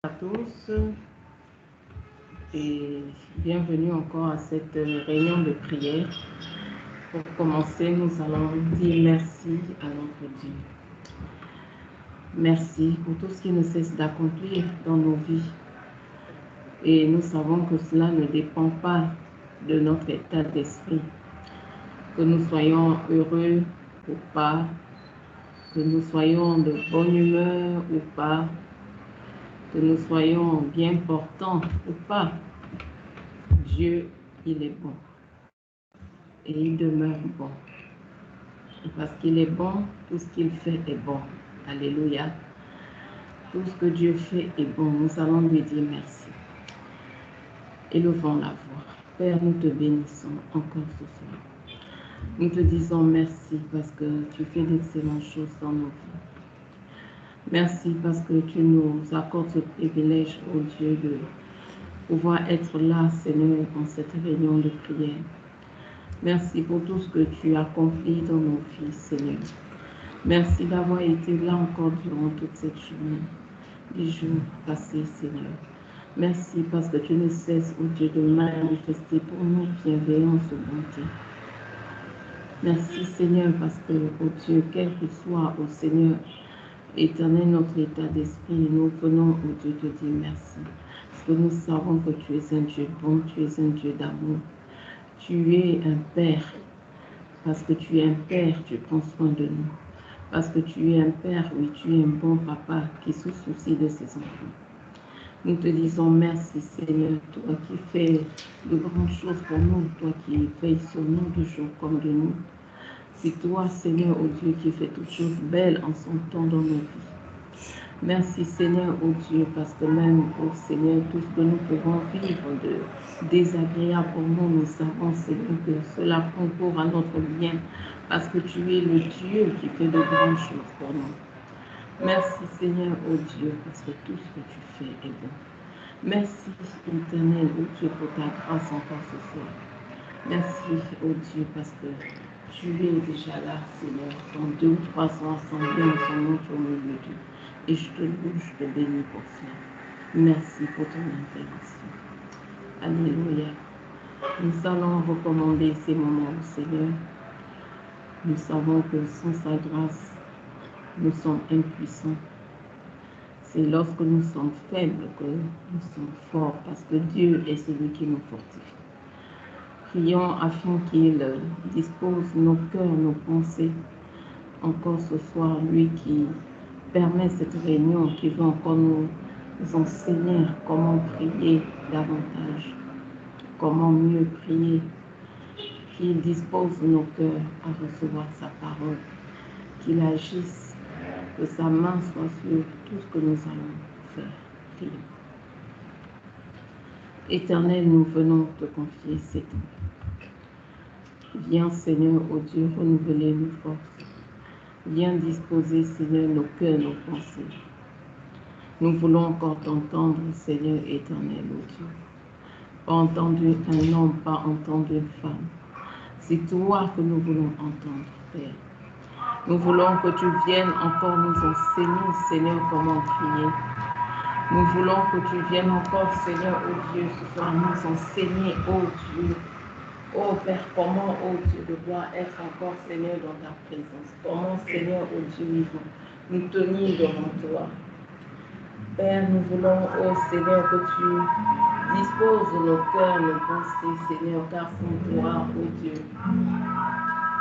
À tous et bienvenue encore à cette réunion de prière. Pour commencer, nous allons dire merci à notre Dieu. Merci pour tout ce qui ne cesse d'accomplir dans nos vies. Et nous savons que cela ne dépend pas de notre état d'esprit. Que nous soyons heureux ou pas, que nous soyons de bonne humeur ou pas, que nous soyons bien portants ou pas, Dieu, il est bon et il demeure bon. Et parce qu'il est bon, tout ce qu'il fait est bon. Alléluia. Tout ce que Dieu fait est bon. Nous allons lui dire merci. Élevons la voix. Père, nous te bénissons encore ce soir. Nous te disons merci parce que tu fais d'excellentes choses dans nos vies. Merci parce que tu nous accordes ce privilège, oh Dieu, de pouvoir être là, Seigneur, dans cette réunion de prière. Merci pour tout ce que tu accomplis dans nos vies, Seigneur. Merci d'avoir été là encore durant toute cette journée, les jours passés, Seigneur. Merci parce que tu ne cesses, oh Dieu, de manifester pour nous bienveillance et bonté. Merci, Seigneur, parce que, oh Dieu, quel que soit, oh Seigneur, éternel, notre état d'esprit, nous venons, oh Dieu, te dire merci. Parce que nous savons que tu es un Dieu bon, tu es un Dieu d'amour. Tu es un Père. Parce que tu es un Père, tu prends soin de nous. Parce que tu es un Père, oui, tu es un bon papa qui se soucie de ses enfants. Nous te disons merci, Seigneur, toi qui fais de grandes choses pour nous, toi qui veilles sur nous de jour comme de nuit. C'est toi, Seigneur, ô Dieu, qui fais toutes choses belles en son temps dans nos vies. Merci, Seigneur, ô Dieu, parce que même, ô Seigneur, tout ce que nous pouvons vivre de désagréable pour nous, nous savons, Seigneur, que cela concourt à notre bien, parce que tu es le Dieu qui fait de grandes choses pour nous. Merci, Seigneur, ô Dieu, parce que tout ce que tu fais est bon. Merci, éternel, ô Dieu, pour ta grâce encore ce soir. Merci, ô Dieu, parce que tu es déjà là, Seigneur. Quand 2 ou 3 sont assemblés en ton nom, tu es au milieu d'eux. Et je te loue, je te bénis pour cela. Merci pour ton intervention. Alléluia. Nous allons recommander ces moments au Seigneur. Nous savons que sans sa grâce, nous sommes impuissants. C'est lorsque nous sommes faibles que nous sommes forts, parce que Dieu est celui qui nous fortifie. Prions afin qu'il dispose nos cœurs, nos pensées, encore ce soir, lui qui permet cette réunion, qui veut encore nous enseigner comment prier davantage, comment mieux prier, qu'il dispose nos cœurs à recevoir sa parole, qu'il agisse, que sa main soit sur tout ce que nous allons faire. Prions. Éternel, nous venons te confier ces temps. Viens, Seigneur, ô Dieu, renouveler nos forces. Viens disposer, Seigneur, nos cœurs, nos pensées. Nous voulons encore t'entendre, Seigneur éternel, ô Dieu. Pas entendre un homme, pas entendre une femme. C'est toi que nous voulons entendre, Père. Nous voulons que tu viennes encore nous enseigner, Seigneur, comment prier. Nous voulons que tu viennes encore, Seigneur, ô Dieu, ce soir nous enseigner, ô Dieu. Ô Père, comment, ô Dieu, devoir être encore, Seigneur, dans ta présence. Comment, Seigneur, ô Dieu, nous tenir devant toi. Père, nous voulons, ô Seigneur, que tu disposes nos cœurs, nos pensées, Seigneur, car sans toi, ô Dieu,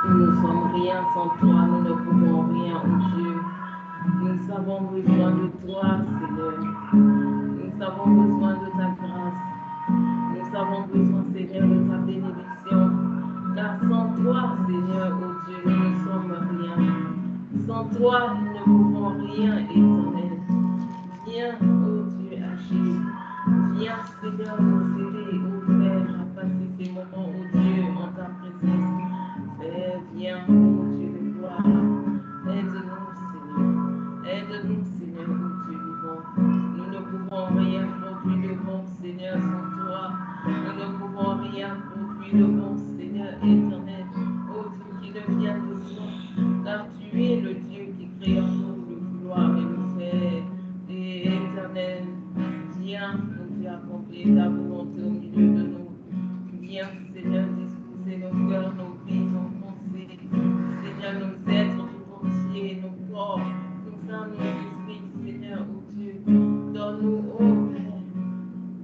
nous ne sommes rien sans toi, nous ne pouvons rien, ô Dieu. Nous avons besoin de toi, Seigneur. Nous avons besoin de ta grâce. Nous avons besoin, Seigneur, de ta bénédiction. Car sans toi, Seigneur, ô Dieu, nous ne sommes rien. Sans toi, nous ne pouvons rien, éternel. Viens, ô Dieu, agir. Viens, Seigneur, nous aider, ô Père, à passer ces moments, ô Dieu, en ta présence. Père, viens, ô Dieu de gloire. Aide-nous, Seigneur. Aide-nous, Seigneur, ô Dieu vivant. Nous ne pouvons rien produire de bon, Seigneur, sans toi. Nous ne pouvons rien produire de bon, Seigneur éternel. Ô Dieu qui ne vient de toi, car tu es le Dieu qui crée en nous le vouloir et le faire. Et éternel, accomplir ta volonté au milieu de nous. Viens, Seigneur, disposer nos cœurs, nos vies, nos pensées. Seigneur, nos êtres tout entiers, nos corps, nos âmes, nos esprits, Seigneur, oh Dieu. Donne-nous, oh Père,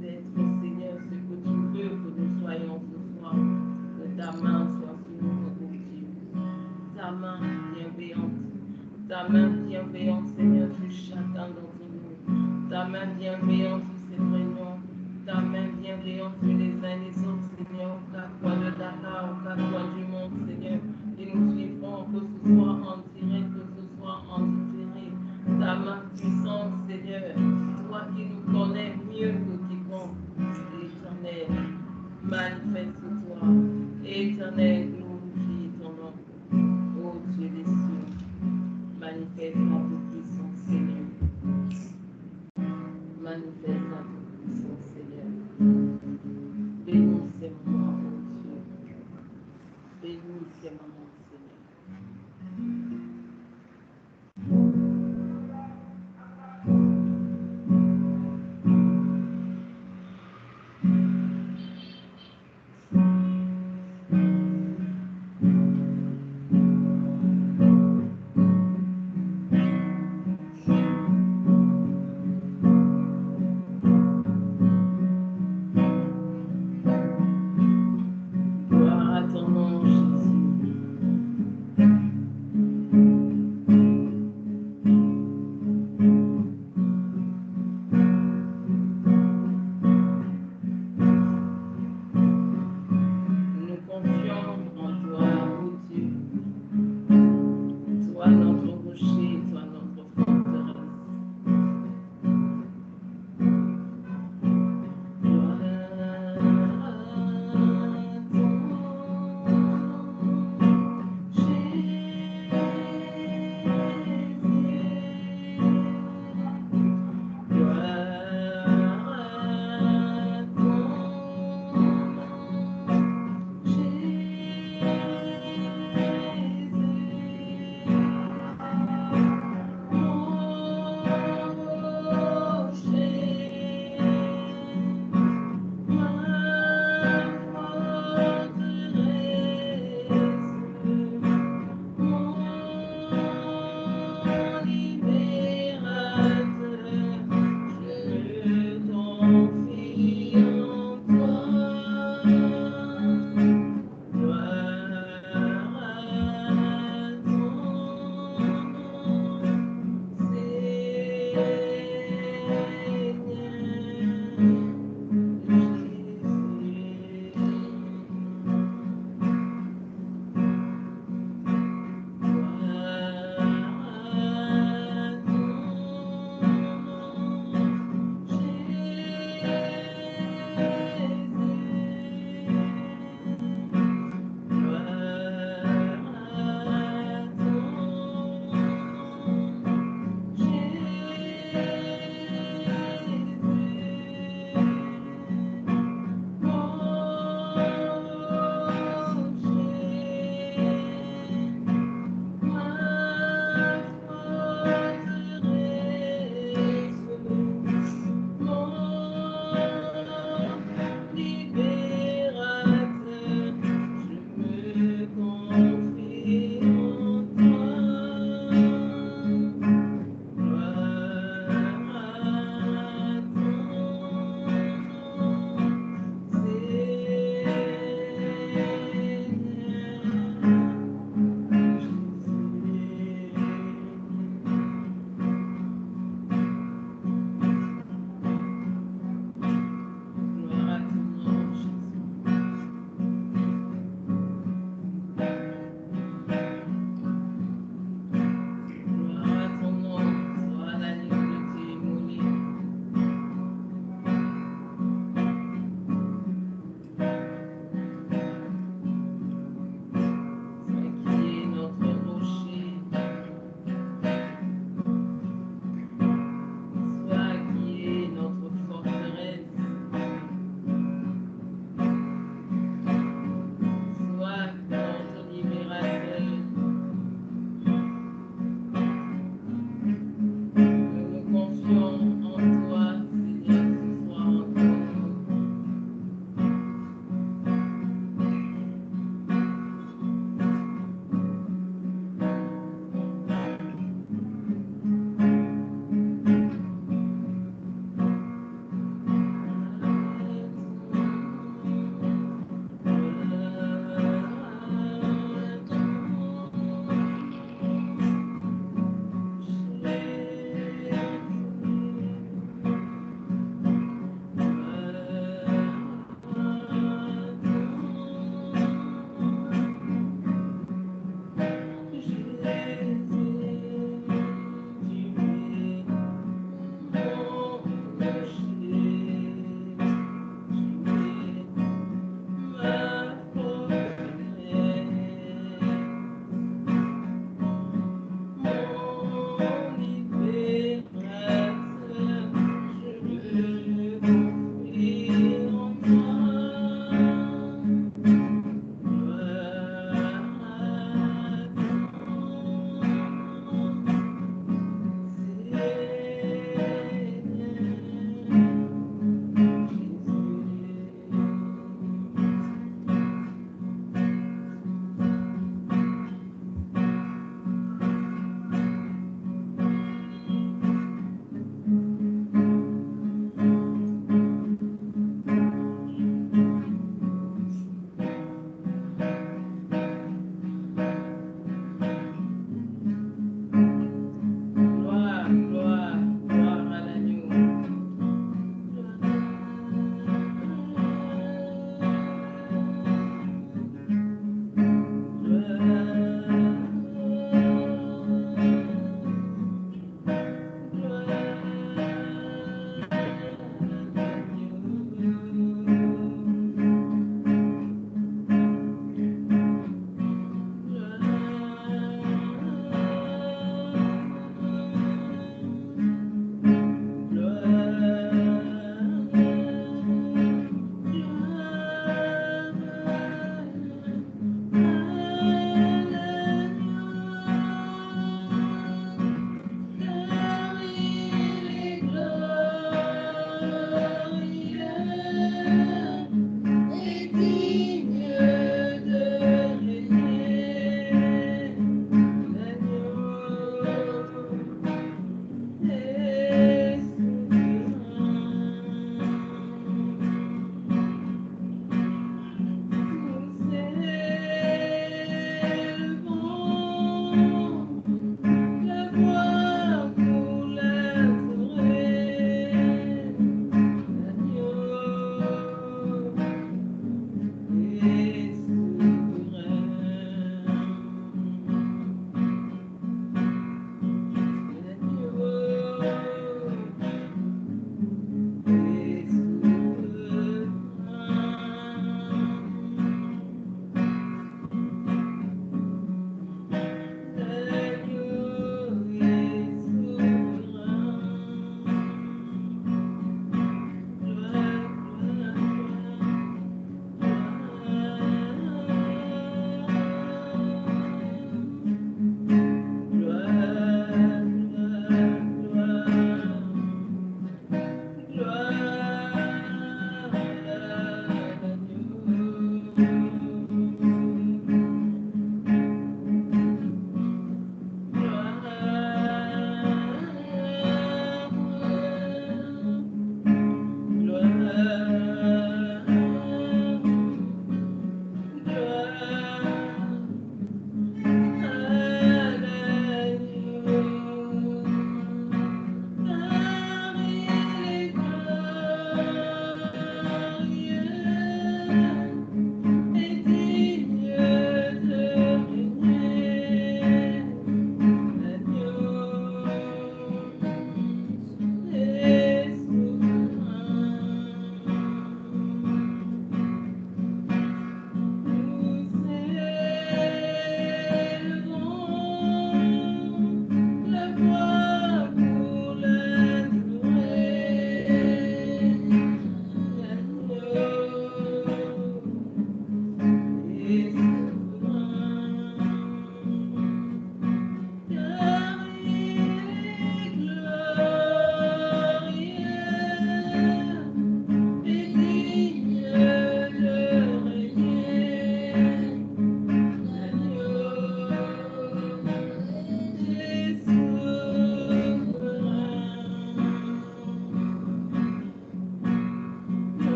d'être, Seigneur, ce que tu veux que nous soyons ce soir. Que ta main soit sur nous, oh Dieu. Ta main bienveillante, Seigneur, sur chacun d'entre nous. Ta main bienveillante sur cette réunion. Ta main bienveillante sur les uns et les autres, Seigneur, aux quatre coins de Dakar, aux quatre coins du monde, Seigneur. Et nous suivrons, que ce soit en direct, que ce soit en différé. Ta main puissante, Seigneur, toi qui nous connais mieux que quiconque. Éternel, manifeste-toi. Éternel, glorifie ton nom. Ô Dieu des cieux, manifeste la toute-puissance, Seigneur. Manifeste la toute-puissance, Seigneur. Bénis ces moments, ô Dieu. Bénis ces moments, Seigneur.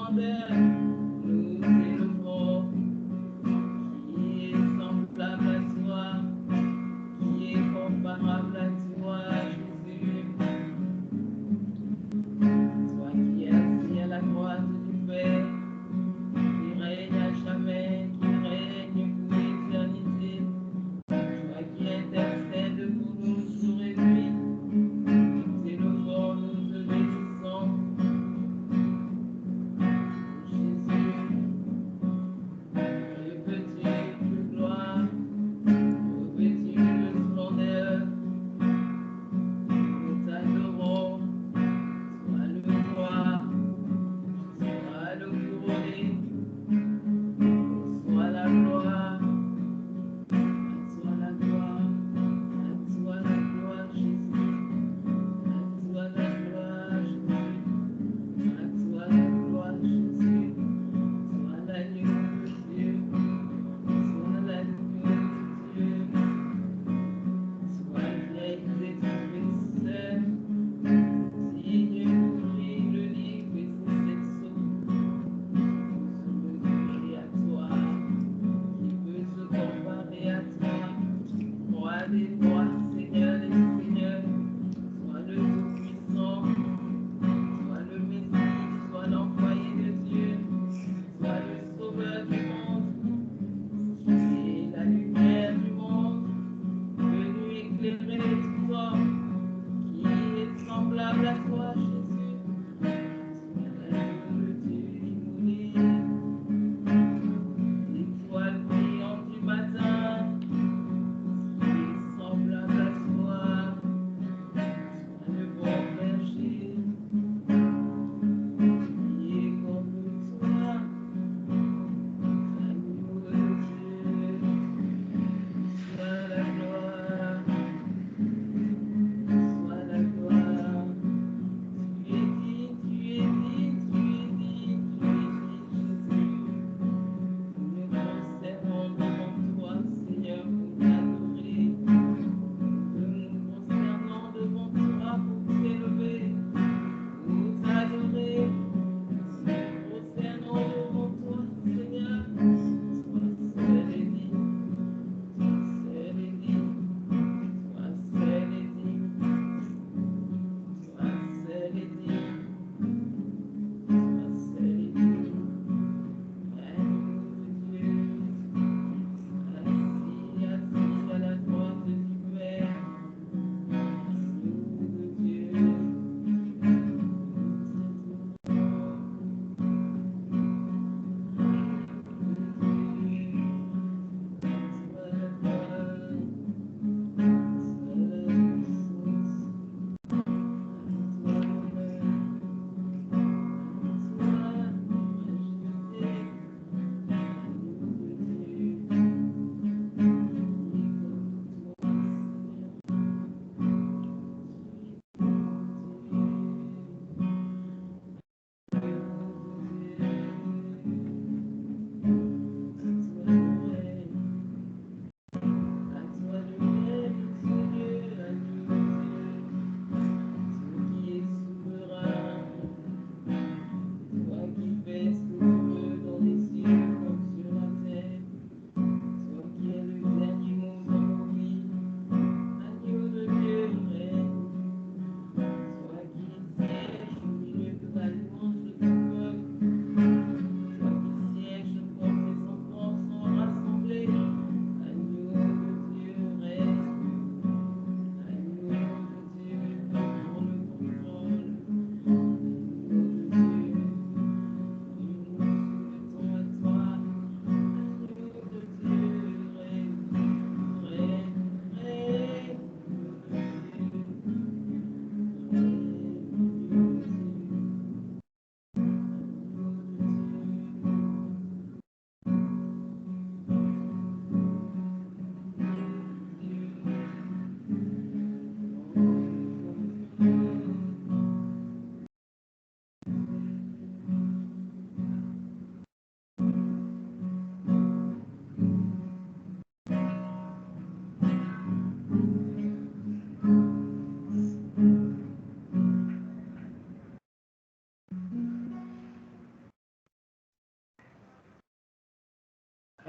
grandeur, nous élevons, qui est semblable à toi, qui est comparable à toi, Jésus. Toi qui es assis à la droite du Père, qui règne à jamais, qui règne pour l'éternité. Toi qui intercède pour nous jour et nuit, nous t'élevons, nous te bénissons.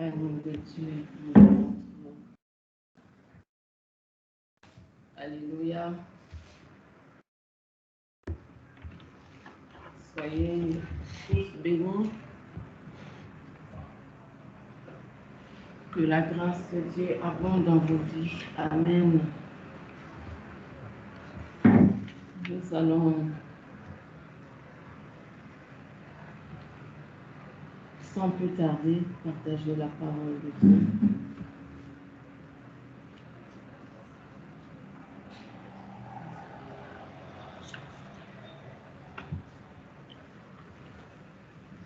Agneau de Dieu, nous devons trouver. Alléluia. Soyez tous bénis. Que la grâce de Dieu abonde dans vos vies. Amen. Nous allons sans plus tarder partager la parole de Dieu.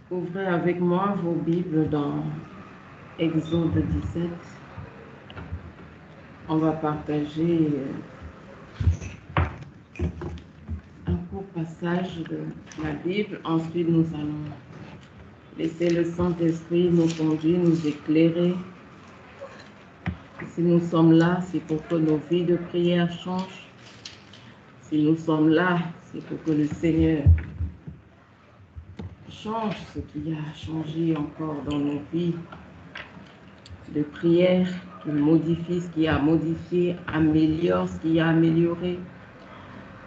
Ouvrez avec moi vos Bibles dans Exode 17. On va partager un court passage de la Bible. Ensuite, nous allons laisser le Saint-Esprit nous conduire, nous éclairer. Si nous sommes là, c'est pour que nos vies de prière changent. Si nous sommes là, c'est pour que le Seigneur change ce qui a changé encore dans nos vies de prière, qu'il modifie ce qui a modifié, améliore ce qui a amélioré,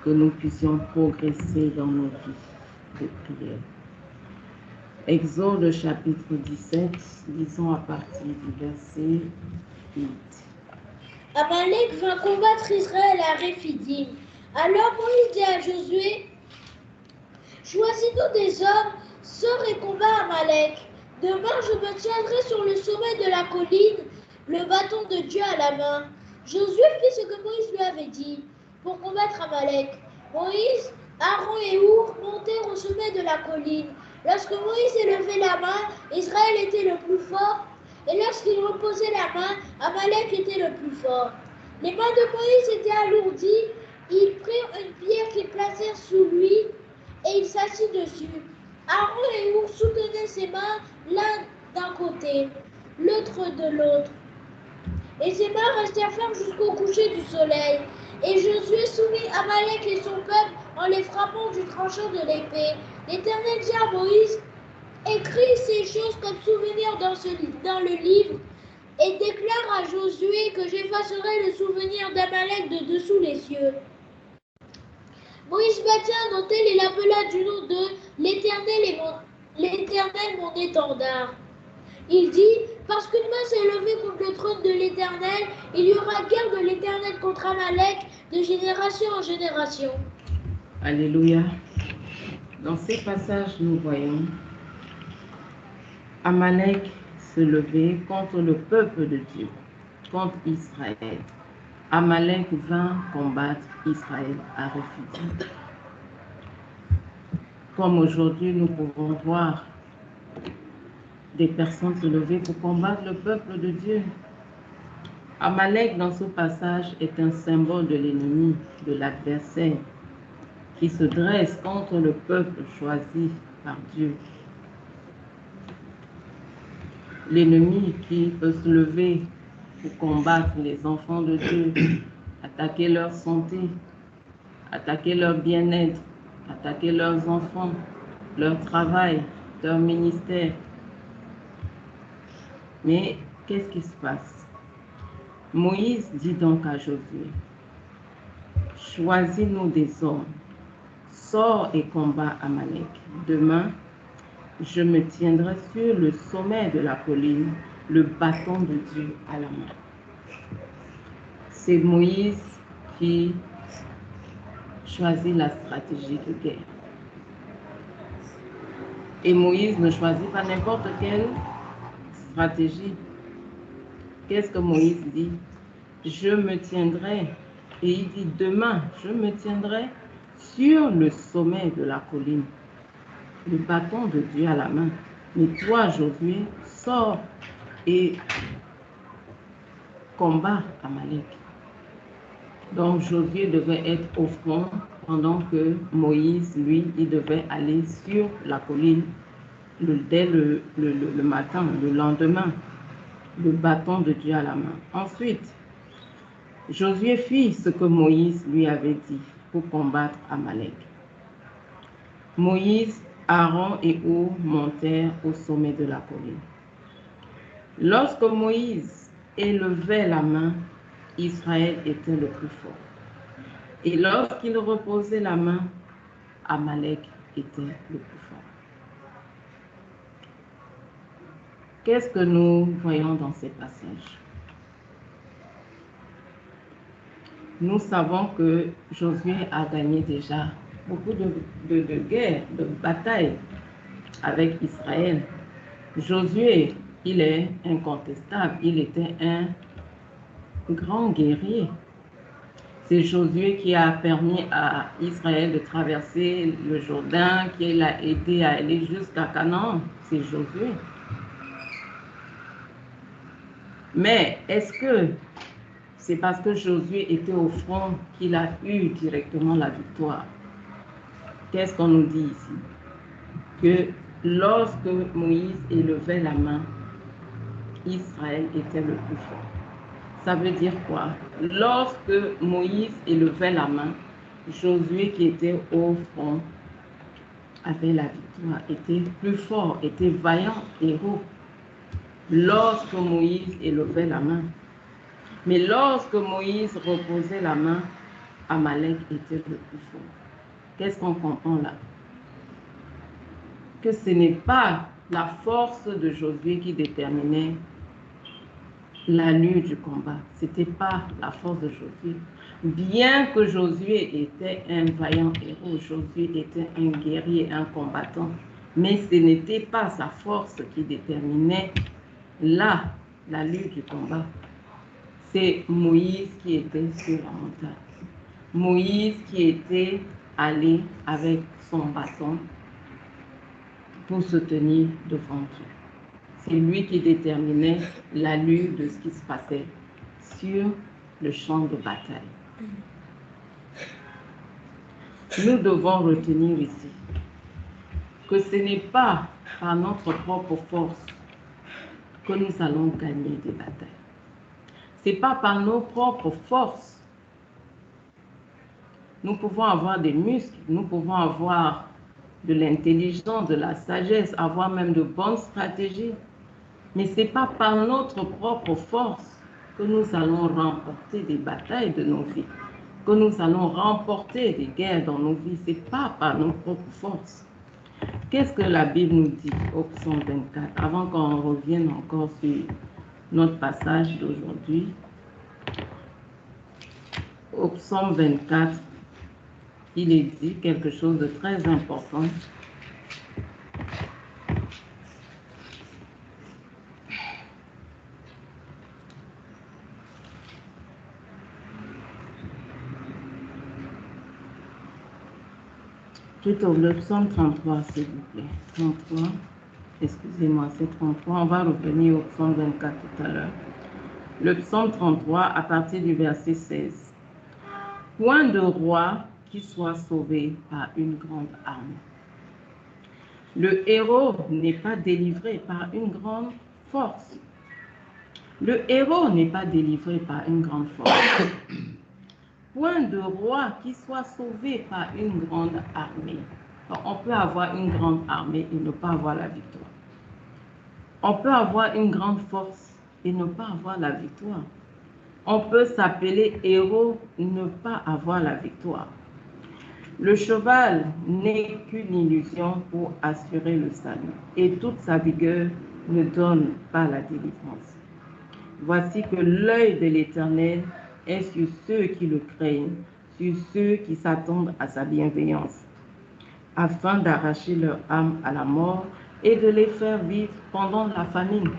que nous puissions progresser dans nos vies de prière. Exode chapitre 17, lisons à partir du verset 8. Amalek vint combattre Israël à Réphidim. Alors Moïse dit à Josué, choisis-nous des hommes, sors et combat Amalek. Demain je me tiendrai sur le sommet de la colline, le bâton de Dieu à la main. Josué fit ce que Moïse lui avait dit pour combattre Amalek. Moïse, Aaron et Our montèrent au sommet de la colline. Lorsque Moïse élevait la main, Israël était le plus fort, et lorsqu'il reposait la main, Amalek était le plus fort. Les mains de Moïse étaient alourdies, ils prirent une pierre qu'ils placèrent sous lui, et il s'assit dessus. Aaron et Our soutenaient ses mains l'un d'un côté, l'autre de l'autre. Et ses mains restèrent fermes jusqu'au coucher du soleil. Et Josué soumit Amalek et son peuple en les frappant du tranchant de l'épée. L'Éternel dit à Moïse, écris ces choses comme souvenir dans le livre et déclare à Josué que j'effacerai le souvenir d'Amalek de dessous les cieux. Moïse bâtit un autel et l'appela du nom de l'Éternel mon étendard. Il dit, parce qu'une main s'est levée contre le trône de l'Éternel, il y aura guerre de l'Éternel contre Amalek de génération en génération. Alléluia. Dans ces passages, nous voyons Amalek se lever contre le peuple de Dieu, contre Israël. Amalek vint combattre Israël à Réphidim. Comme aujourd'hui, nous pouvons voir des personnes se lever pour combattre le peuple de Dieu. Amalek, dans ce passage, est un symbole de l'ennemi, de l'adversaire, qui se dresse contre le peuple choisi par Dieu. L'ennemi qui peut se lever pour combattre les enfants de Dieu, attaquer leur santé, attaquer leur bien-être, attaquer leurs enfants, leur travail, leur ministère. Mais qu'est-ce qui se passe? Moïse dit donc à Josué, choisis-nous des hommes, sors et combat Amalek. Demain, je me tiendrai sur le sommet de la colline, le bâton de Dieu à la main. C'est Moïse qui choisit la stratégie de guerre. Et Moïse ne choisit pas n'importe quelle stratégie. Qu'est-ce que Moïse dit? Je me tiendrai, et il dit demain, je me tiendrai sur le sommet de la colline, le bâton de Dieu à la main. Mais toi, Josué, sors et combat Amalek. Donc Josué devait être au front pendant que Moïse, lui, il devait aller sur la colline dès le matin, le lendemain, le bâton de Dieu à la main. Ensuite, Josué fit ce que Moïse lui avait dit pour combattre Amalek. Moïse, Aaron et Our montèrent au sommet de la colline. Lorsque Moïse élevait la main, Israël était le plus fort. Et lorsqu'il reposait la main, Amalek était le plus fort. Qu'est-ce que nous voyons dans ces passages? Nous savons que Josué a gagné déjà beaucoup de guerres, de batailles avec Israël. Josué, il est incontestable, il était un grand guerrier. C'est Josué qui a permis à Israël de traverser le Jourdain, qui l'a aidé à aller jusqu'à Canaan. C'est Josué. Mais est-ce que c'est parce que Josué était au front qu'il a eu directement la victoire? Qu'est-ce qu'on nous dit ici? Que lorsque Moïse élevait la main, Israël était le plus fort. Ça veut dire quoi? Lorsque Moïse élevait la main, Josué qui était au front avait la victoire, était plus fort, était vaillant, héros. Lorsque Moïse élevait la main. Mais lorsque Moïse reposait la main, Amalek était le plus fort. Qu'est-ce qu'on comprend là? Que ce n'est pas la force de Josué qui déterminait l'allure du combat. Ce n'était pas la force de Josué. Bien que Josué était un vaillant héros, Josué était un guerrier, un combattant, mais ce n'était pas sa force qui déterminait l'allure du combat. C'est Moïse qui était sur la montagne. Moïse qui était allé avec son bâton pour se tenir devant Dieu. C'est lui qui déterminait l'allure de ce qui se passait sur le champ de bataille. Nous devons retenir ici que ce n'est pas par notre propre force que nous allons gagner des batailles. Ce n'est pas par nos propres forces. Nous pouvons avoir des muscles, nous pouvons avoir de l'intelligence, de la sagesse, avoir même de bonnes stratégies. Mais ce n'est pas par notre propre force que nous allons remporter des batailles de nos vies, que nous allons remporter des guerres dans nos vies. Ce n'est pas par nos propres forces. Qu'est-ce que la Bible nous dit au psaume 24, avant qu'on revienne encore sur notre passage d'aujourd'hui? Au psaume 24, il est dit quelque chose de très important. Plutôt le psaume 33, s'il vous plaît. 33, excusez-moi, c'est 33. On va revenir au psaume 24 tout à l'heure. Le psaume 33, à partir du verset 16. Point de roi qui soit sauvé par une grande armée. Le héros n'est pas délivré par une grande force. Le héros n'est pas délivré par une grande force. Point de roi qui soit sauvé par une grande armée. Donc, on peut avoir une grande armée et ne pas avoir la victoire. On peut avoir une grande force et ne pas avoir la victoire. On peut s'appeler héros et ne pas avoir la victoire. Le cheval n'est qu'une illusion pour assurer le salut, et toute sa vigueur ne donne pas la délivrance. Voici que l'œil de l'Éternel est sur ceux qui le craignent, sur ceux qui s'attendent à sa bienveillance, afin d'arracher leur âme à la mort et de les faire vivre pendant la famine.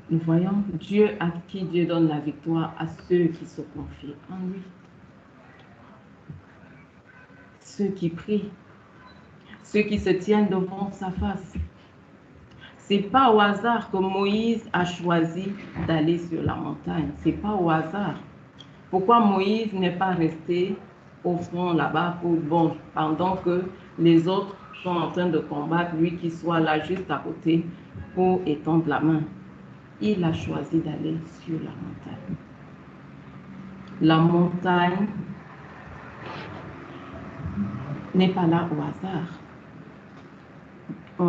Nous voyons Dieu à qui Dieu donne la victoire à ceux qui se confient en lui. Ceux qui prient, ceux qui se tiennent devant sa face. C'est pas au hasard que Moïse a choisi d'aller sur la montagne. C'est pas au hasard. Pourquoi Moïse n'est pas resté au front là-bas pendant que les autres sont en train de combattre, lui qui soit là juste à côté pour étendre la main? Il a choisi d'aller sur la montagne. La montagne n'est pas là au hasard.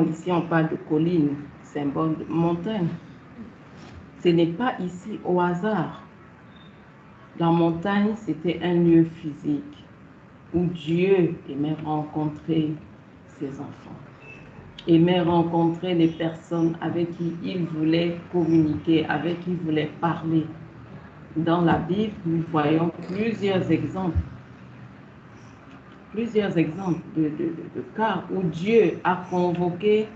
Ici, on parle de collines. symbole de montagne. Ce n'est pas ici au hasard. La montagne, c'était un lieu physique où Dieu aimait rencontrer ses enfants, aimait rencontrer les personnes avec qui il voulait communiquer, avec qui il voulait parler. Dans la Bible, nous voyons plusieurs exemples de cas où Dieu a convoqué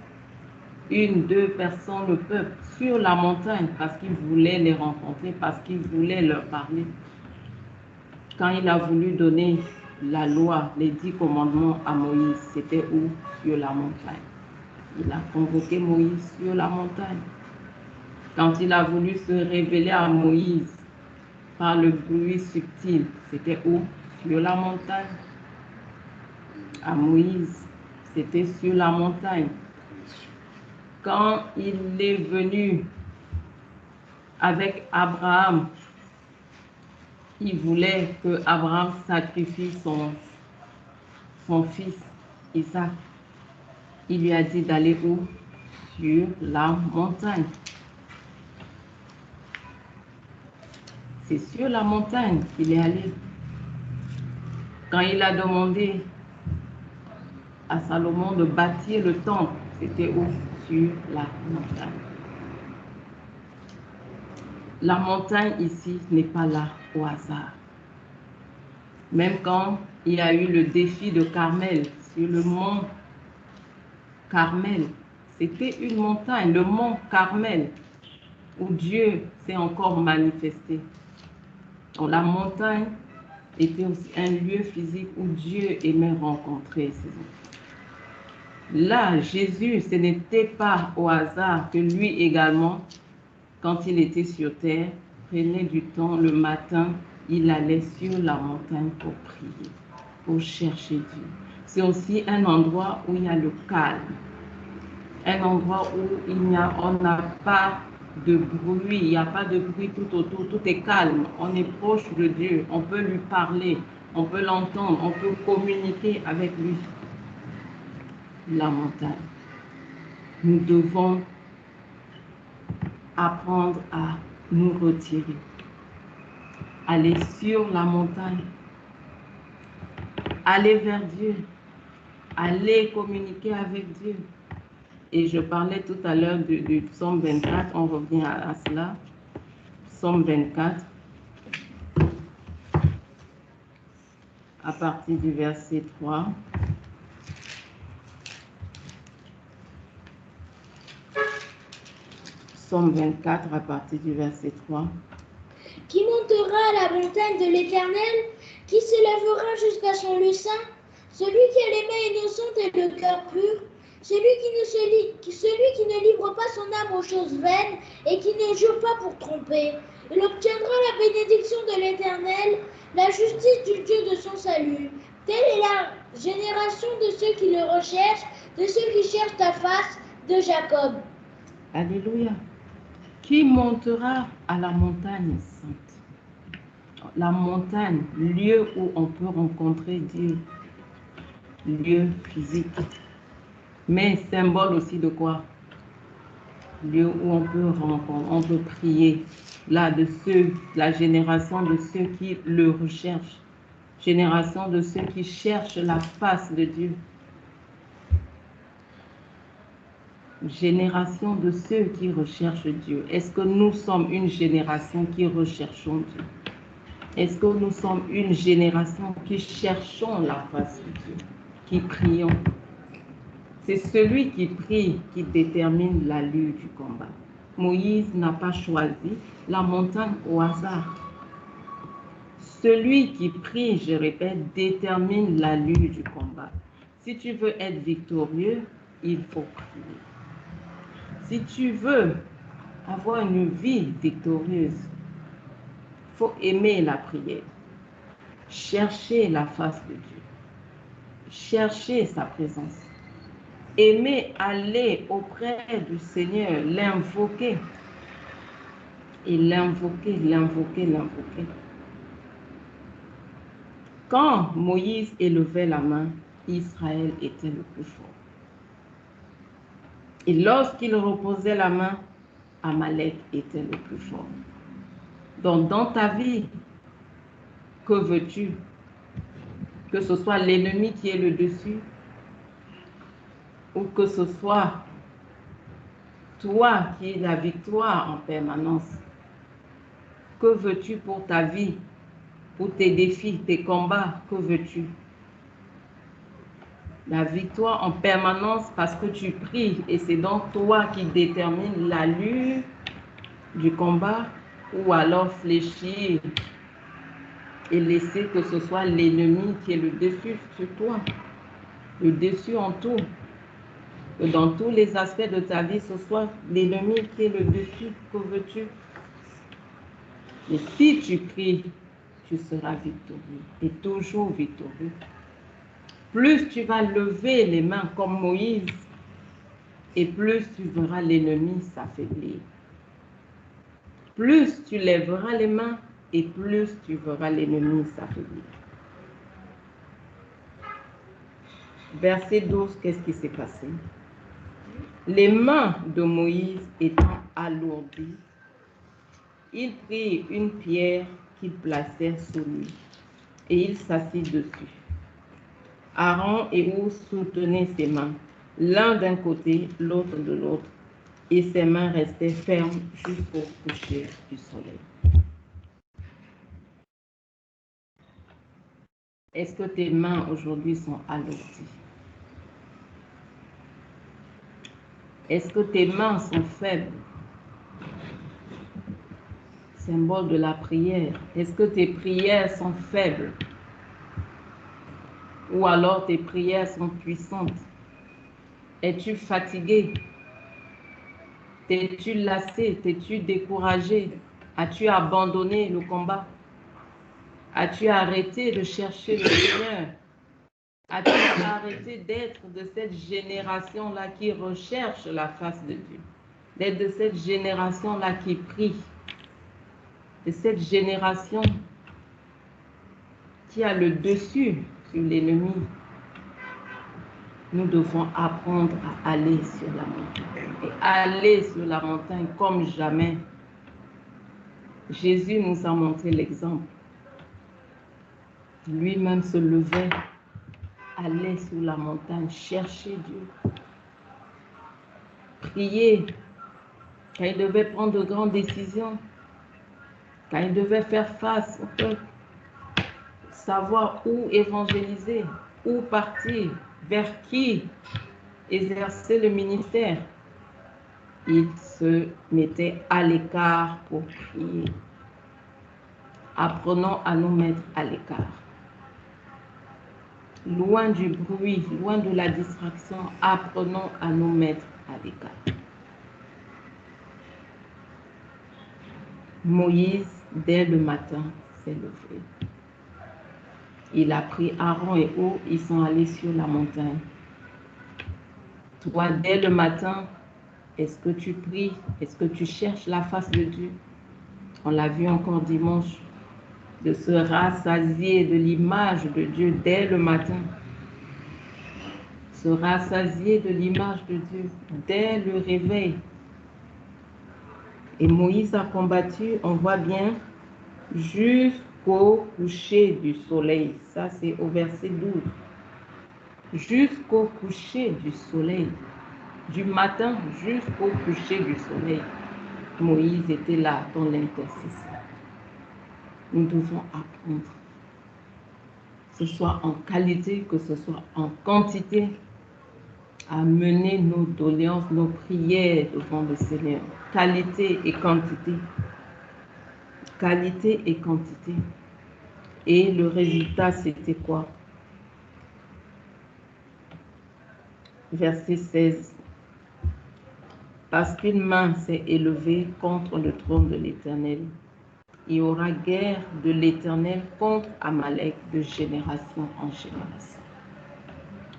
une, deux personnes, le peuple, sur la montagne parce qu'il voulait les rencontrer, parce qu'il voulait leur parler. Quand il a voulu donner la loi, les 10 commandements à Moïse, c'était où? Sur la montagne. Il a convoqué Moïse sur la montagne. Quand il a voulu se révéler à Moïse par le bruit subtil, c'était où? Sur la montagne. À Moïse, c'était sur la montagne. Quand il est venu avec Abraham, il voulait que Abraham sacrifie son fils Isaac. Il lui a dit d'aller où? Sur la montagne. C'est sur la montagne qu'il est allé. Quand il a demandé à Salomon de bâtir le temple, c'était où? Sur la montagne. La montagne ici n'est pas là au hasard. Même quand il y a eu le défi de Carmel, sur le mont Carmel, c'était une montagne, le mont Carmel, où Dieu s'est encore manifesté. Donc, la montagne était aussi un lieu physique où Dieu aimait rencontrer ses enfants. Là, Jésus, ce n'était pas au hasard que lui également, quand il était sur terre, prenait du temps le matin, il allait sur la montagne pour prier, pour chercher Dieu. C'est aussi un endroit où il y a le calme, un endroit où on n'a pas de bruit, il n'y a pas de bruit tout autour, tout est calme, on est proche de Dieu, on peut lui parler, on peut l'entendre, on peut communiquer avec lui. La montagne. Nous devons apprendre à nous retirer, aller sur la montagne, aller vers Dieu, aller communiquer avec Dieu. Et je parlais tout à l'heure du psaume 24, on revient à cela. Psaume 24, à partir du verset 3. Psaume 24, à partir du verset 3. Qui montera à la montagne de l'Éternel? Qui s'élèvera jusqu'à son lieu saint? Celui qui a les mains innocentes et le cœur pur, celui qui ne livre pas son âme aux choses vaines et qui ne jure pas pour tromper. Il obtiendra la bénédiction de l'Éternel, la justice du Dieu de son salut. Telle est la génération de ceux qui le recherchent, de ceux qui cherchent ta face, de Jacob. Alléluia. Qui montera à la montagne sainte? La montagne, lieu où on peut rencontrer Dieu, lieu physique, mais symbole aussi de quoi? Lieu où on peut rencontrer, on peut prier, là de ceux, la génération de ceux qui le recherchent, génération de ceux qui cherchent la face de Dieu, génération de ceux qui recherchent Dieu. Est-ce que nous sommes une génération qui recherchons Dieu? Est-ce que nous sommes une génération qui cherchons la face de Dieu, qui prions? C'est celui qui prie qui détermine l'allure du combat. Moïse n'a pas choisi la montagne au hasard. Celui qui prie, je répète, détermine l'allure du combat. Si tu veux être victorieux, il faut prier. Si tu veux avoir une vie victorieuse, il faut aimer la prière, chercher la face de Dieu, chercher sa présence, aimer aller auprès du Seigneur, l'invoquer et l'invoquer. Quand Moïse élevait la main, Israël était le plus fort. Et lorsqu'il reposait la main, Amalek était le plus fort. Donc, dans ta vie, que veux-tu? Que ce soit l'ennemi qui est le dessus, ou que ce soit toi qui es la victoire en permanence. Que veux-tu pour ta vie, pour tes défis, tes combats? Que veux-tu? La victoire en permanence parce que tu pries et c'est donc toi qui détermine l'allure du combat, ou alors fléchir et laisser que ce soit l'ennemi qui est le dessus sur toi, le dessus en tout. Que dans tous les aspects de ta vie, ce soit l'ennemi qui est le dessus. Que veux-tu? Et si tu pries, tu seras victorieux et toujours victorieux. Plus tu vas lever les mains comme Moïse, et plus tu verras l'ennemi s'affaiblir. Plus tu lèveras les mains, et plus tu verras l'ennemi s'affaiblir. Verset 12, qu'est-ce qui s'est passé? Les mains de Moïse étant alourdies, il prit une pierre qu'il plaçait sous lui, et il s'assit dessus. Aaron et Hur soutenaient ses mains, l'un d'un côté, l'autre de l'autre, et ses mains restaient fermes jusqu'au coucher du soleil. Est-ce que tes mains aujourd'hui sont alourdies? Est-ce que tes mains sont faibles? Symbole de la prière. Est-ce que tes prières sont faibles? Ou alors tes prières sont puissantes? Es-tu fatigué? T'es-tu lassé? T'es-tu découragé? As-tu abandonné le combat? As-tu arrêté de chercher le Seigneur? As-tu arrêté d'être de cette génération-là qui recherche la face de Dieu? D'être de cette génération-là qui prie? De cette génération qui a le dessus sur l'ennemi? Nous devons apprendre à aller sur la montagne. Et aller sur la montagne comme jamais. Jésus nous a montré l'exemple. Lui-même se levait, allait sur la montagne, chercher Dieu. Prier. Quand il devait prendre de grandes décisions. Quand il devait faire face au peuple. Savoir où évangéliser, où partir, vers qui exercer le ministère. Il se mettait à l'écart pour prier. Apprenons à nous mettre à l'écart. Loin du bruit, loin de la distraction, apprenons à nous mettre à l'écart. Moïse, dès le matin, s'est levé. Il a pris Aaron et Hur, ils sont allés sur la montagne. Toi, dès le matin, est-ce que tu pries? Est-ce que tu cherches la face de Dieu? On l'a vu encore dimanche, de se rassasier de l'image de Dieu dès le matin. Se rassasier de l'image de Dieu dès le réveil. Et Moïse a combattu, on voit bien, jusqu'au coucher du soleil. Ça, c'est au verset 12. Jusqu'au coucher du soleil. Du matin jusqu'au coucher du soleil. Moïse était là dans l'intercession. Nous devons apprendre, que ce soit en qualité, que ce soit en quantité, à mener nos doléances, nos prières devant le Seigneur. Qualité et quantité. Qualité et quantité. Et le résultat, c'était quoi? Verset 16. Parce qu'une main s'est élevée contre le trône de l'Éternel. Il y aura guerre de l'Éternel contre Amalek de génération en génération.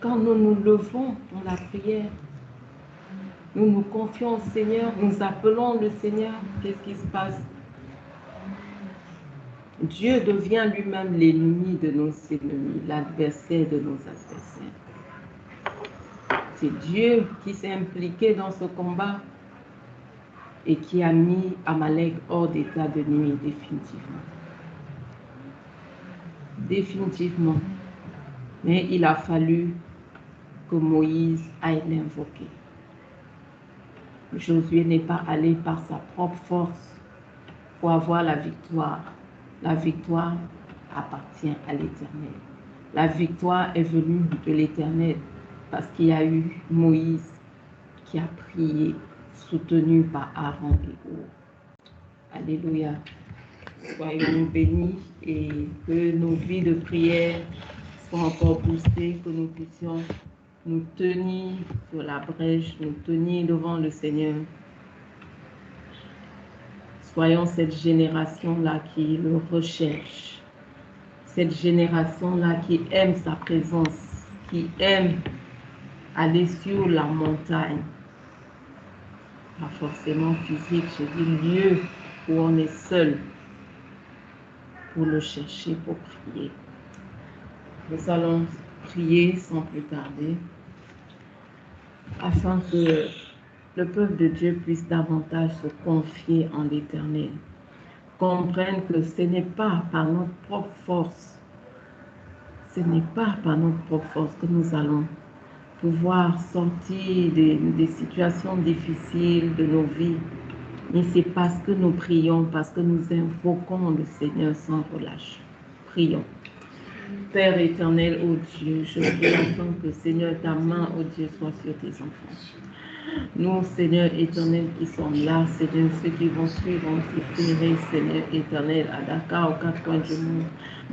Quand nous nous levons dans la prière, nous nous confions au Seigneur, nous appelons le Seigneur, qu'est-ce qui se passe? Dieu devient lui-même l'ennemi de nos ennemis, l'adversaire de nos adversaires. C'est Dieu qui s'est impliqué dans ce combat et qui a mis Amalek hors d'état de nuire définitivement. Définitivement. Mais il a fallu que Moïse aille l'invoquer. Josué n'est pas allé par sa propre force pour avoir la victoire. La victoire appartient à l'Éternel. La victoire est venue de l'Éternel parce qu'il y a eu Moïse qui a prié, soutenu par Aaron et Hur. Alléluia. Soyons bénis et que nos vies de prière soient encore boostées, que nous puissions nous tenir sur la brèche, nous tenir devant le Seigneur. Soyons cette génération-là qui le recherche, cette génération-là qui aime sa présence, qui aime aller sur la montagne. Pas forcément physique, je dis lieu où on est seul pour le chercher, pour prier. Nous allons prier sans plus tarder afin que le peuple de Dieu puisse davantage se confier en l'Éternel, comprenne que ce n'est pas par notre propre force, ce n'est pas par notre propre force que nous allons pouvoir sortir des situations difficiles de nos vies, mais c'est parce que nous prions, parce que nous invoquons le Seigneur sans relâche. Prions. Père éternel, ô Dieu, je prie afin que, Seigneur, ta main, ô Dieu, soit sur tes enfants. Nous, Seigneur éternel, qui sommes là, Seigneur, ceux qui vont suivre en différé, Seigneur éternel, à Dakar, aux quatre coins du monde.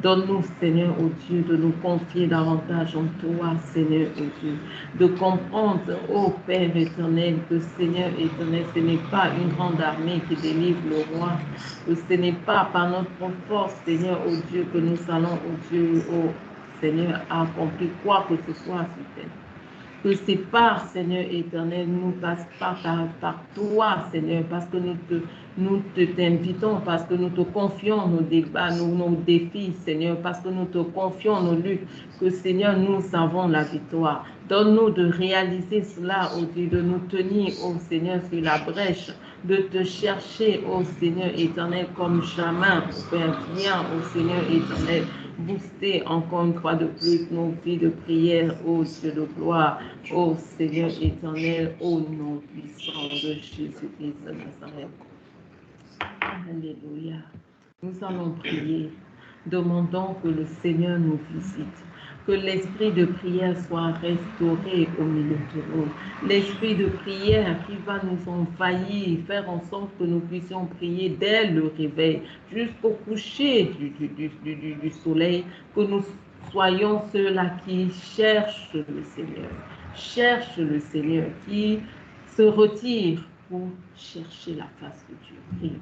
Donne-nous, Seigneur, ô Dieu, de nous confier davantage en toi, Seigneur, ô Dieu. De comprendre, ô Père éternel, que, Seigneur éternel, ce n'est pas une grande armée qui délivre le roi. Que ce n'est pas par notre propre force, Seigneur, ô Dieu, que nous allons, ô Dieu, ô Seigneur, accomplir quoi que ce soit sur terre. Que c'est par, Seigneur éternel, nous passe par toi, Seigneur, parce que nous t'invitons, parce que nous te confions nos débats, nos défis, Seigneur, parce que nous te confions nos luttes, que, Seigneur, nous avons la victoire. Donne-nous de réaliser cela, ô Dieu, de nous tenir, ô Seigneur, sur la brèche, de te chercher, ô Seigneur éternel, comme jamais, Père, viens, ô Seigneur éternel, booster encore une fois de plus nos vies de prière, ô Dieu de gloire, ô Seigneur éternel, ô nom puissant de Jésus-Christ de Nazareth. Alléluia. Nous allons prier. Demandons que le Seigneur nous visite, que l'esprit de prière soit restauré au milieu de nous. L'esprit de prière qui va nous envahir, faire en sorte que nous puissions prier dès le réveil, jusqu'au coucher du soleil, que nous soyons ceux-là qui cherchent le Seigneur, qui se retirent pour chercher la face de Dieu. Prions.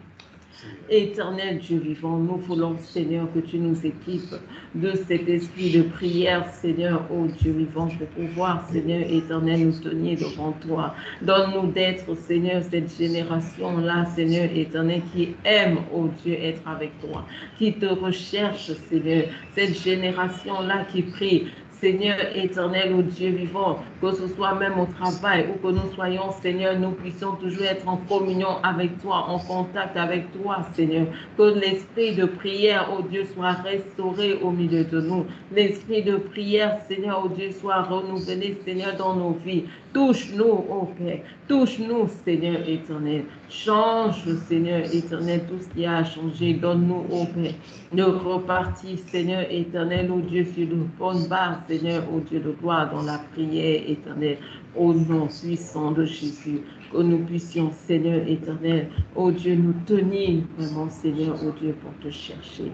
Éternel Dieu vivant, nous voulons, Seigneur, que tu nous équipes de cet esprit de prière, Seigneur, ô Dieu vivant, pour pouvoir, Seigneur éternel, nous tenir devant toi. Donne-nous d'être, Seigneur, cette génération-là, Seigneur éternel, qui aime, ô Dieu, être avec toi, qui te recherche, Seigneur, cette génération-là qui prie. Seigneur éternel, ô Dieu vivant, que ce soit même au travail ou que nous soyons, Seigneur, nous puissions toujours être en communion avec toi, en contact avec toi, Seigneur. Que l'esprit de prière, ô Dieu, soit restauré au milieu de nous. L'esprit de prière, Seigneur, ô Dieu, soit renouvelé, Seigneur, dans nos vies. Touche-nous, ô Père. Touche-nous, Seigneur éternel. Change, Seigneur éternel, tout ce qui a changé. Donne-nous, ô Père, de repartir, Seigneur éternel, ô Dieu, sur une bonne base, Seigneur, ô Dieu de gloire, dans la prière éternelle, au nom puissant de Jésus. Que nous puissions, Seigneur éternel, ô Dieu, nous tenir vraiment, Seigneur, ô Dieu, pour te chercher,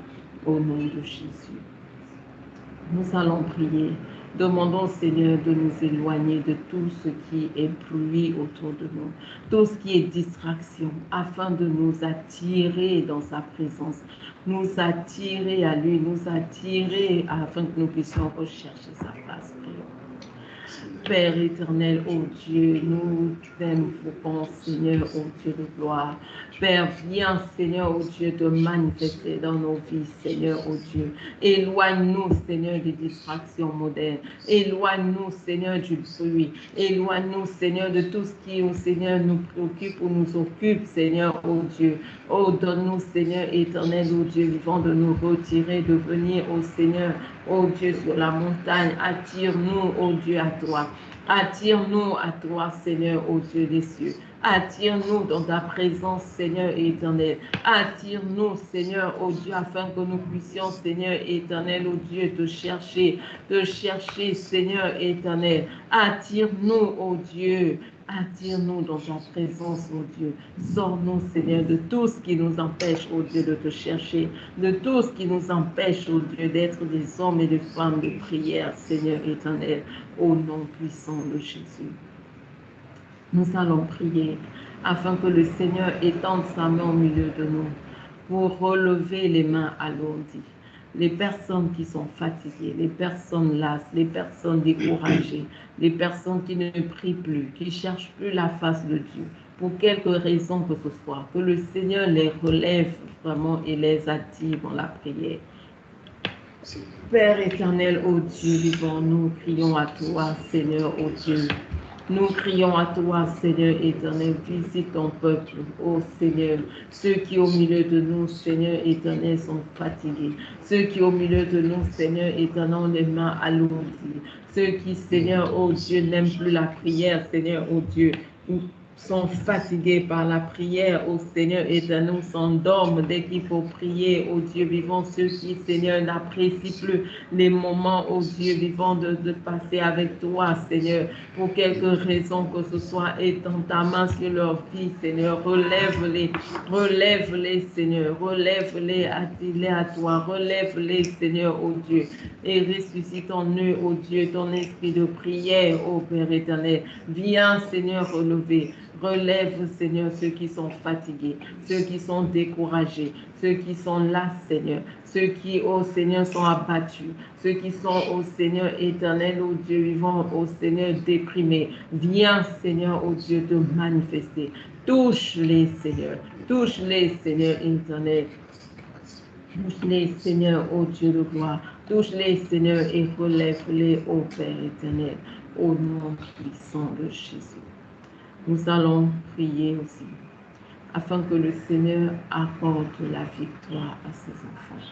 au nom de Jésus. Nous allons prier. Demandons, Seigneur, de nous éloigner de tout ce qui est bruit autour de nous, tout ce qui est distraction, afin de nous attirer dans sa présence, nous attirer à lui, nous attirer afin que nous puissions rechercher sa face. Père éternel, oh Dieu, nous t'invoquons, Seigneur, oh Dieu de gloire. Père, viens, Seigneur, oh Dieu, te manifester dans nos vies, Seigneur, oh Dieu. Éloigne-nous, Seigneur, des distractions modernes. Éloigne-nous, Seigneur, du bruit. Éloigne-nous, Seigneur, de tout ce qui, oh Seigneur, nous préoccupe ou nous occupe, Seigneur, oh Dieu. Oh, donne-nous, Seigneur éternel, oh Dieu vivant, de nous retirer, de venir, oh Seigneur, oh Dieu, sur la montagne. Attire-nous, oh Dieu, à toi. Attire-nous à toi, Seigneur, ô Dieu des cieux. Attire-nous dans ta présence, Seigneur éternel. Attire-nous, Seigneur, ô Dieu, afin que nous puissions, Seigneur éternel, ô Dieu, te chercher, Seigneur éternel. Attire-nous, ô Dieu. Attire-nous dans ta présence, ô Dieu. Sors-nous, Seigneur, de tout ce qui nous empêche, ô Dieu, de te chercher, de tout ce qui nous empêche, ô Dieu, d'être des hommes et des femmes de prière, Seigneur éternel, au nom puissant de Jésus. Nous allons prier afin que le Seigneur étende sa main au milieu de nous pour relever les mains alourdies. Les personnes qui sont fatiguées, les personnes lasses, les personnes découragées, les personnes qui ne prient plus, qui ne cherchent plus la face de Dieu, pour quelque raison que ce soit, que le Seigneur les relève vraiment et les attire dans la prière. Père éternel, ô Dieu vivant, nous crions à toi, Seigneur, ô Dieu. Nous crions à toi, Seigneur éternel, visite ton peuple, ô Seigneur. Ceux qui au milieu de nous, Seigneur éternel, sont fatigués. Ceux qui au milieu de nous, Seigneur éternel, ont les mains alourdies. Ceux qui, Seigneur, ô Dieu, n'aiment plus la prière, Seigneur, ô Dieu, sont fatigués par la prière, ô Seigneur éternel, s'endorment dès qu'il faut prier, ô Dieu vivant, ceux qui, Seigneur, n'apprécient plus les moments, ô Dieu vivant, de passer avec toi, Seigneur, pour quelque raison que ce soit, étends ta main sur leur vie, Seigneur, relève-les, Seigneur, relève-les, attire-les à toi, relève-les, Seigneur, ô Dieu, et ressuscite en eux, ô Dieu, ton esprit de prière, ô Père éternel, viens, Seigneur, relève, Seigneur, ceux qui sont fatigués, ceux qui sont découragés, ceux qui sont là, Seigneur, ceux qui, ô Seigneur, sont abattus, ceux qui sont, ô Seigneur éternel, ô Dieu vivant, ô Seigneur déprimés. Viens, Seigneur, ô Dieu, te manifester. Touche-les, Seigneur, éternel. Touche-les, Seigneur, ô Dieu de gloire. Touche-les, Seigneur, et relève-les, ô Père éternel, au nom puissant de Jésus. Nous allons prier aussi, afin que le Seigneur accorde la victoire à ses enfants.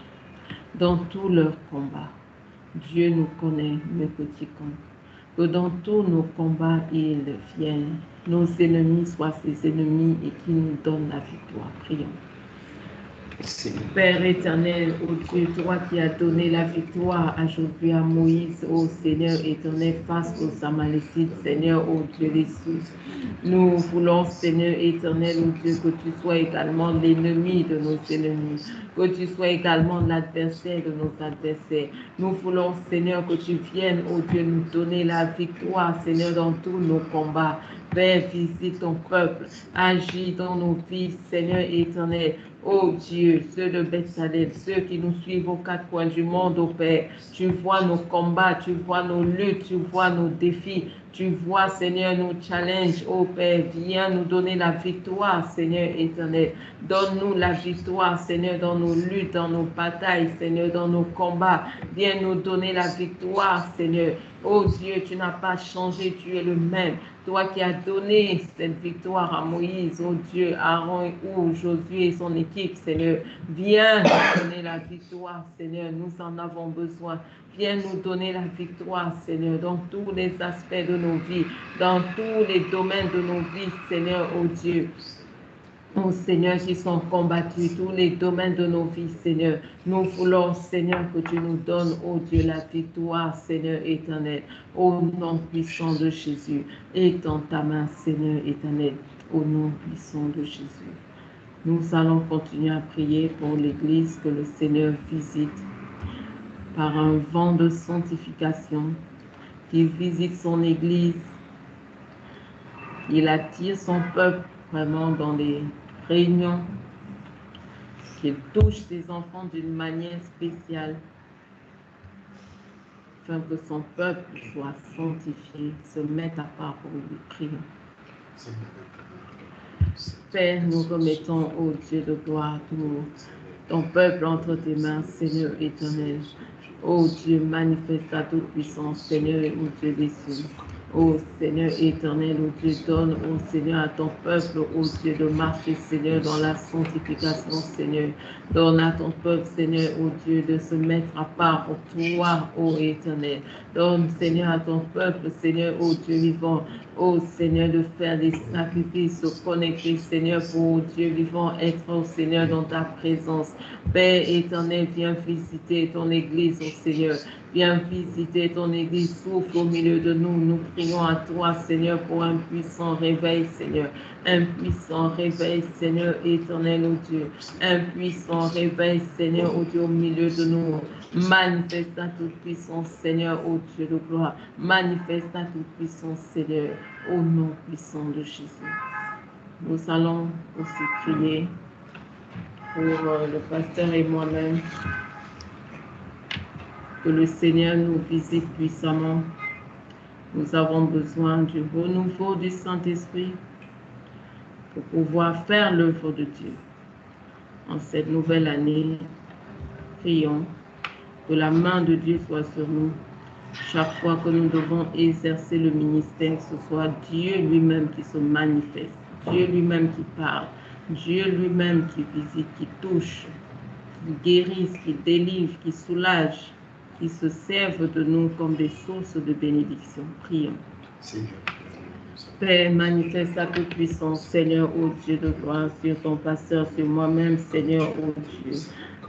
Dans tous leurs combats, Dieu nous connaît, mes petits camps. Que dans tous nos combats, il vienne, nos ennemis soient ses ennemis et qu'il nous donne la victoire. Prions. Père éternel, ô Dieu, toi qui as donné la victoire aujourd'hui à Moïse, ô Seigneur éternel, face aux Amalécites, Seigneur, ô Dieu des cieux. Nous voulons, Seigneur éternel, ô Dieu, que tu sois également l'ennemi de nos ennemis, que tu sois également l'adversaire de nos adversaires. Nous voulons, Seigneur, que tu viennes, ô Dieu, nous donner la victoire, Seigneur, dans tous nos combats. Père, visite ton peuple, agis dans nos vies, Seigneur éternel. Oh Dieu, ceux de Bethsalem, ceux qui nous suivent aux quatre coins du monde, ô Père, tu vois nos combats, tu vois nos luttes, tu vois nos défis, tu vois, Seigneur, nos challenges, ô Père, viens nous donner la victoire, Seigneur éternel. Donne-nous la victoire, Seigneur, dans nos luttes, dans nos batailles, Seigneur, dans nos combats. Viens nous donner la victoire, Seigneur. Oh Dieu, tu n'as pas changé, tu es le même. Toi qui as donné cette victoire à Moïse, oh Dieu, Aaron ou Josué et son équipe, Seigneur, viens nous donner la victoire, Seigneur, nous en avons besoin. Viens nous donner la victoire, Seigneur, dans tous les aspects de nos vies, dans tous les domaines de nos vies, Seigneur, oh Dieu. Oh Seigneur, qui sont combattus, tous les domaines de nos vies, Seigneur. Nous voulons, Seigneur, que tu nous donnes, oh Dieu, la victoire, Seigneur éternel, au nom puissant de Jésus. Étends ta main, Seigneur éternel, au nom puissant de Jésus. Nous allons continuer à prier pour l'Église, que le Seigneur visite par un vent de sanctification, qu'il visite son Église, qu'il attire son peuple vraiment dans les réunions, qu'il touche ses enfants d'une manière spéciale. afin que son peuple soit sanctifié, se mette à part pour lui. Prions. Père, nous remettons au Dieu de gloire ton peuple entre tes mains, Seigneur éternel. Ô Dieu, manifeste ta toute puissance, Seigneur, ô Dieu des cieux. Ô Seigneur éternel, ô Dieu, donne, ô Seigneur, à ton peuple, ô Dieu, de marcher, Seigneur, dans la sanctification, Seigneur. Donne à ton peuple, Seigneur, ô Dieu, de se mettre à part pour toi, ô éternel. Donne, Seigneur, à ton peuple, Seigneur, ô Dieu vivant, ô Seigneur, de faire des sacrifices, se connecter, Seigneur, pour, ô Dieu vivant, être, ô Seigneur, dans ta présence. Père éternel, viens visiter ton Église, ô Seigneur. Viens visiter ton Église, souffle au milieu de nous. Nous prions à toi, Seigneur, pour un puissant réveil, Seigneur. Un puissant réveil, Seigneur éternel, ô Dieu. Un puissant réveil, Seigneur, ô Dieu, au milieu de nous. Manifeste ta toute puissance, Seigneur, ô Dieu de gloire. Manifeste ta toute puissance, Seigneur, au nom puissant de Jésus. Nous allons aussi prier pour le pasteur et moi-même. Que le Seigneur nous visite puissamment. Nous avons besoin du renouveau du Saint-Esprit pour pouvoir faire l'œuvre de Dieu. En cette nouvelle année, prions que la main de Dieu soit sur nous. Chaque fois que nous devons exercer le ministère, que ce soit Dieu lui-même qui se manifeste, Dieu lui-même qui parle, Dieu lui-même qui visite, qui touche, qui guérisse, qui délivre, qui soulage, qui se servent de nous comme des sources de bénédiction. Prions. Père, manifeste ta toute puissance, Seigneur, ô Dieu de gloire, sur ton pasteur, sur moi-même, Seigneur, ô Dieu.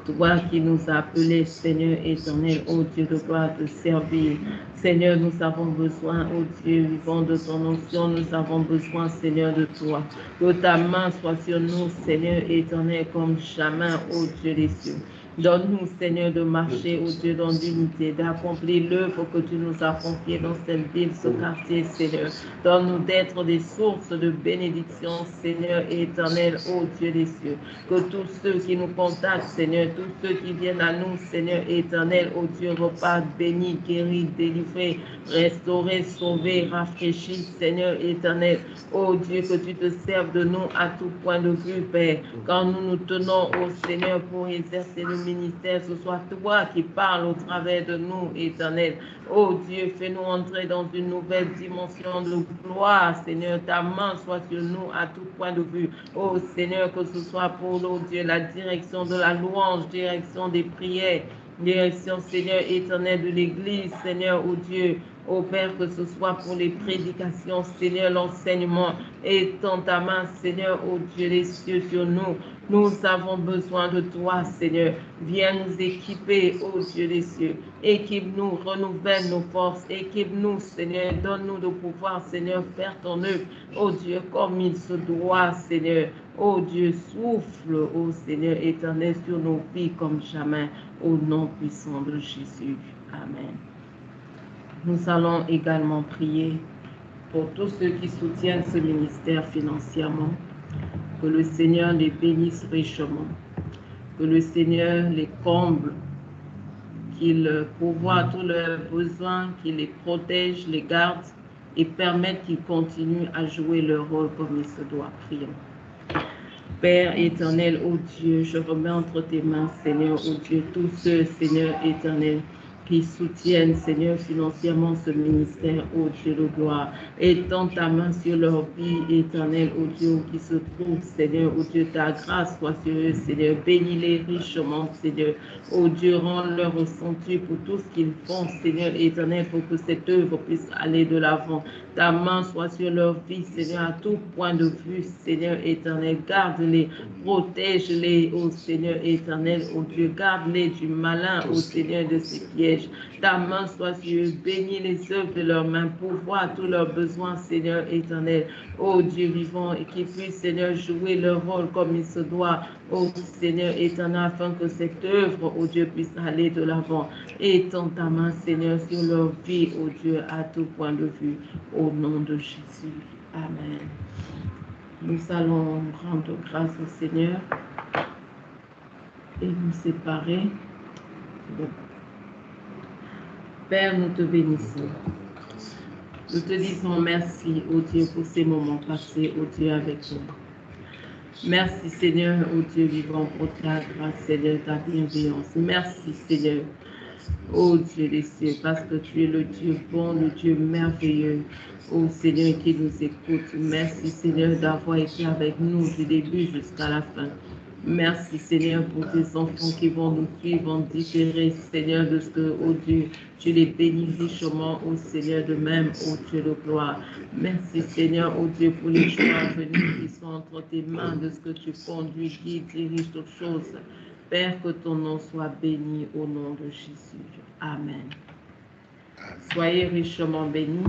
Toi qui nous as appelés, Seigneur éternel, ô Dieu de gloire, de servir. Seigneur, nous avons besoin, ô Dieu vivant de ton onction, nous avons besoin, Seigneur, de toi. Que ta main soit sur nous, Seigneur éternel, comme jamais, ô Dieu des cieux. Donne-nous, Seigneur, de marcher, ô Dieu, dans l'unité, d'accomplir l'œuvre que tu nous as confiée dans cette ville, ce quartier, Seigneur. Donne-nous d'être des sources de bénédiction, Seigneur éternel, ô Dieu des cieux. Que tous ceux qui nous contactent, Seigneur, tous ceux qui viennent à nous, Seigneur éternel, ô Dieu, repartent bénis, guéris, délivrés, restaurés, sauvés, rafraîchis, Seigneur éternel. Ô Dieu, que tu te serves de nous à tout point de vue, Père. Quand nous nous tenons, ô Seigneur, pour exercer le ministère, ce soit toi qui parles au travers de nous, éternel. Oh Dieu, fais-nous entrer dans une nouvelle dimension de gloire, Seigneur. Ta main soit sur nous à tout point de vue. Oh Seigneur, que ce soit pour, oh Dieu, la direction de la louange, direction des prières, direction, Seigneur éternel, de l'Église, Seigneur, oh Dieu. Ô Père, que ce soit pour les prédications, Seigneur, l'enseignement, étends ta main, Seigneur, ô Dieu des cieux, sur nous. Nous avons besoin de toi, Seigneur. Viens nous équiper, ô Dieu des cieux. Équipe-nous, renouvelle nos forces. Équipe-nous, Seigneur. Donne-nous de pouvoir, Seigneur, faire ton œuvre, ô Dieu, comme il se doit, Seigneur. Ô Dieu, souffle, ô Seigneur éternel, sur nos vies comme jamais, au nom puissant de Jésus. Amen. Nous allons également prier pour tous ceux qui soutiennent ce ministère financièrement. Que le Seigneur les bénisse richement. Que le Seigneur les comble. Qu'il pourvoie tous leurs besoins, qu'il les protège, les garde et permette qu'ils continuent à jouer leur rôle comme il se doit. Prions. Père éternel, ô Dieu, je remets entre tes mains, Seigneur, ô Dieu, tous ceux, Seigneur éternel, qui soutiennent, Seigneur, financièrement ce ministère, ô Dieu de gloire. Étends ta main sur leur vie éternelle, ô Dieu, qui se trouve, Seigneur, ô Dieu, ta grâce soit sur eux, Seigneur. Bénis-les richement, Seigneur. Ô Dieu, rends-leur ressenti pour tout ce qu'ils font, Seigneur éternel, pour que cette œuvre puisse aller de l'avant. Ta main soit sur leur vie, Seigneur, à tout point de vue, Seigneur éternel. Garde-les, protège-les, ô Seigneur éternel, ô Dieu. Garde-les du malin, ô Seigneur, de ses pièges. Ta main soit sur eux, bénis les œuvres de leurs mains, pourvoir tous leurs besoins, Seigneur éternel. Ô Dieu vivant, et qu'ils puissent, Seigneur, jouer leur rôle comme il se doit, ô Seigneur éternel, afin que cette œuvre, ô Dieu, puisse aller de l'avant. Étends ta main, Seigneur, sur leur vie, ô Dieu, à tout point de vue, au nom de Jésus. Amen. Nous allons rendre grâce au Seigneur et nous séparer. Père, nous te bénissons. Nous te disons merci, ô Dieu, pour ces moments passés, ô Dieu, avec toi. Merci, Seigneur, ô Dieu vivant, pour ta grâce, Seigneur, ta bienveillance. Merci, Seigneur, ô Dieu des cieux, parce que tu es le Dieu bon, le Dieu merveilleux, ô Seigneur, qui nous écoute. Merci, Seigneur, d'avoir été avec nous du début jusqu'à la fin. Merci, Seigneur, pour tes enfants qui vont nous suivre en différé, Seigneur, de ce que, ô Dieu, tu les bénis richement, ô Seigneur, de même, ô Dieu de gloire. Merci, Seigneur, ô Dieu, pour les choix à venir qui sont entre tes mains, de ce que tu conduis, guides, diriges toutes choses. Père, que ton nom soit béni au nom de Jésus. Amen. Soyez richement bénis.